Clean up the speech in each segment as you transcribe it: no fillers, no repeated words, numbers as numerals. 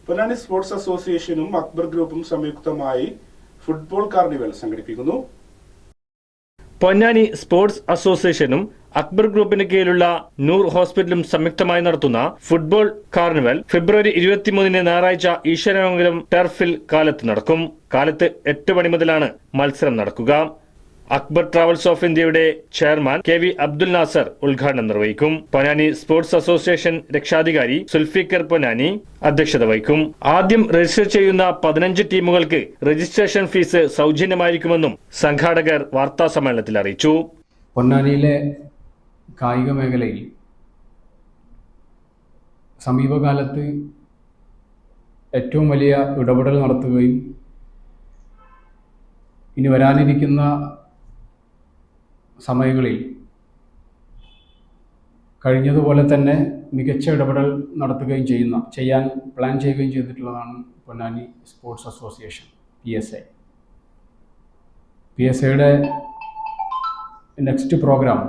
Ponnani sports അസോസിയേഷനും അക്ബർ ഗ്രൂപ്പും സംയുക്തമായി ഫുട്ബോൾ കാർണിവൽ സംഘടിപ്പിക്കുന്നു. പൊന്നാനി സ്പോർട്സ് അസോസിയേഷനും അക്ബർ ഗ്രൂപ്പിന് കീഴിലുള്ള നൂർ ഹോസ്പിറ്റലും സംയുക്തമായി നടത്തുന്ന ഫുട്ബോൾ കാർണിവൽ ഫെബ്രുവരി 23 ഞായറാഴ്ച ഈശ്വരമംഗലം ടർഫിൽ കാലത്ത് നടക്കും. കാലത്ത് 8 മണി മുതലാണ് മത്സരം നടക്കുക. അക്ബർ ട്രാവൽസ് ഓഫ് ഇന്ത്യയുടെ ചെയർമാൻ KV അബ്ദുൽ നാസർ ഉദ്ഘാടനം നിർവഹിക്കും. പൊന്നാനി സ്പോർട്സ് അസോസിയേഷൻ രക്ഷാധികാരി സുൽഫിക്കർ പൊന്നാനി അധ്യക്ഷത വഹിക്കും. ആദ്യം രജിസ്റ്റർ ചെയ്യുന്ന 15 ടീമുകൾക്ക് രജിസ്ട്രേഷൻ ഫീസ് സൗജന്യമായിരിക്കുമെന്നും സംഘാടകർ വാർത്താ സമ്മേളനത്തിൽ അറിയിച്ചു. പൊന്നാനിയിലെ കായിക മേഖലയിൽ സമീപകാലത്ത് ഏറ്റവും വലിയ ഇടപെടൽ നടത്തുകയും ഇനി വരാനിരിക്കുന്ന സമയങ്ങളിൽ കഴിഞ്ഞതുപോലെ തന്നെ മികച്ച ഇടപെടൽ നടത്തുകയും ചെയ്യാൻ പ്ലാൻ ചെയ്യുകയും ചെയ്തിട്ടുള്ളതാണ് പൊന്നാനി സ്പോർട്സ് അസോസിയേഷൻ PSA-യുടെ നെക്സ്റ്റ് പ്രോഗ്രാം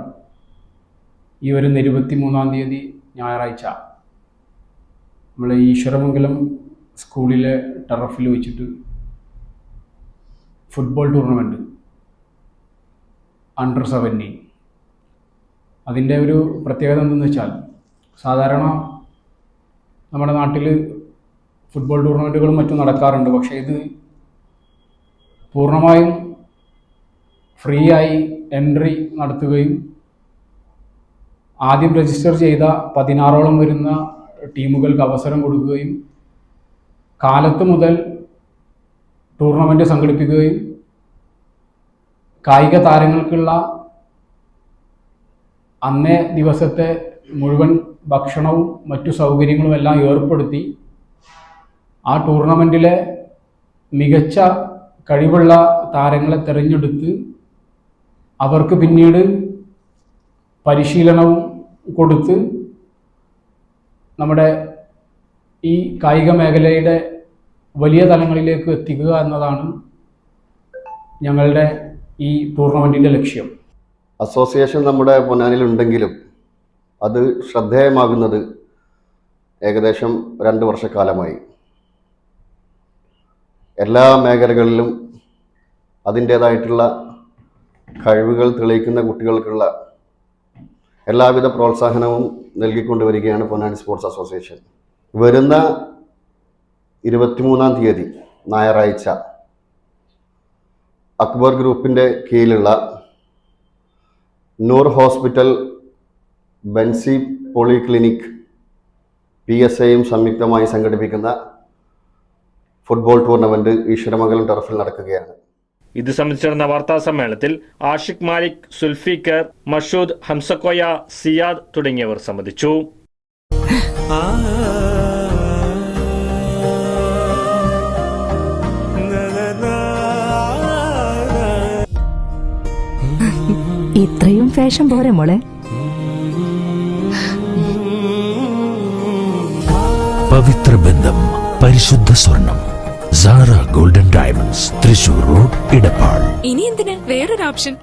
ഈ വരുന്ന 23 ഞായറാഴ്ച നമ്മൾ ഈശ്വരമംഗലം സ്കൂളിലെ ടർഫിൽ വെച്ചിട്ട് ഫുട്ബോൾ ടൂർണമെൻറ്റ് അണ്ടർ 17. അതിൻ്റെ ഒരു പ്രത്യേകത എന്തെന്ന് വെച്ചാൽ സാധാരണ നമ്മുടെ നാട്ടിൽ ഫുട്ബോൾ ടൂർണമെൻറ്റുകളും മറ്റും നടക്കാറുണ്ട്. പക്ഷേ ഇത് പൂർണ്ണമായും ഫ്രീ ആയി എൻട്രി നടത്തുകയും ആദ്യം രജിസ്റ്റർ ചെയ്ത 16ഓളം വരുന്ന ടീമുകൾക്ക് അവസരം കൊടുക്കുകയും കാലത്ത് മുതൽ ടൂർണമെൻറ്റ് സംഘടിപ്പിക്കുകയും കായിക താരങ്ങൾക്കുള്ള അന്നേ ദിവസത്തെ മുഴുവൻ ഭക്ഷണവും മറ്റു സൗകര്യങ്ങളും എല്ലാം ഏർപ്പെടുത്തി ആ ടൂർണമെൻറ്റിലെ മികച്ച കഴിവുള്ള താരങ്ങളെ തിരഞ്ഞെടുത്ത് അവർക്ക് പിന്നീട് പരിശീലനവും കൊടുത്ത് നമ്മുടെ ഈ കായിക മേഖലയുടെ വലിയ തലങ്ങളിലേക്ക് എത്തിക്കുക എന്നതാണ് ഞങ്ങളുടെ ഈ ടൂർണമെൻറ്റിൻ്റെ ലക്ഷ്യം. അസോസിയേഷൻ നമ്മുടെ പൊന്നാനിയിലുണ്ടെങ്കിലും അത് ശ്രദ്ധേയമാകുന്നത് ഏകദേശം 2 വർഷക്കാലമായി. എല്ലാ മേഖലകളിലും അതിൻ്റേതായിട്ടുള്ള കഴിവുകൾ തെളിയിക്കുന്ന കുട്ടികൾക്കുള്ള എല്ലാവിധ പ്രോത്സാഹനവും നൽകിക്കൊണ്ടുവരികയാണ് പൊന്നാനി സ്പോർട്സ് അസോസിയേഷൻ. വരുന്ന 23 ഞായറാഴ്ച അക്ബർ ഗ്രൂപ്പിൻ്റെ കീഴിലുള്ള നൂർ ഹോസ്പിറ്റൽ, ബെൻസി പോളിക്ലിനിക്, PSA-യും സംയുക്തമായി സംഘടിപ്പിക്കുന്ന ഫുട്ബോൾ ടൂർണമെൻറ്റ് ഈശ്വരമംഗലം ടർഫിൽ നടക്കുകയാണ്. ഇത് സംബന്ധിച്ച് നടന്ന വാർത്താ സമ്മേളനത്തിൽ ആഷിഖ് മാലിക്, സുൽഫിക്കർ, മഷൂദ്, ഹംസക്കോയ, സിയാദ് തുടങ്ങിയവർ സംബന്ധിച്ചു. ഇത്രയും ഫാഷൻ പോരെ മോളെ? പവിത്ര ബന്ധം, പരിശുദ്ധ സ്വർണം. Sara golden diamonds, Thrissur road, Edappal. ഇനി എന്തിന് വേറൊരു ഓപ്ഷൻ?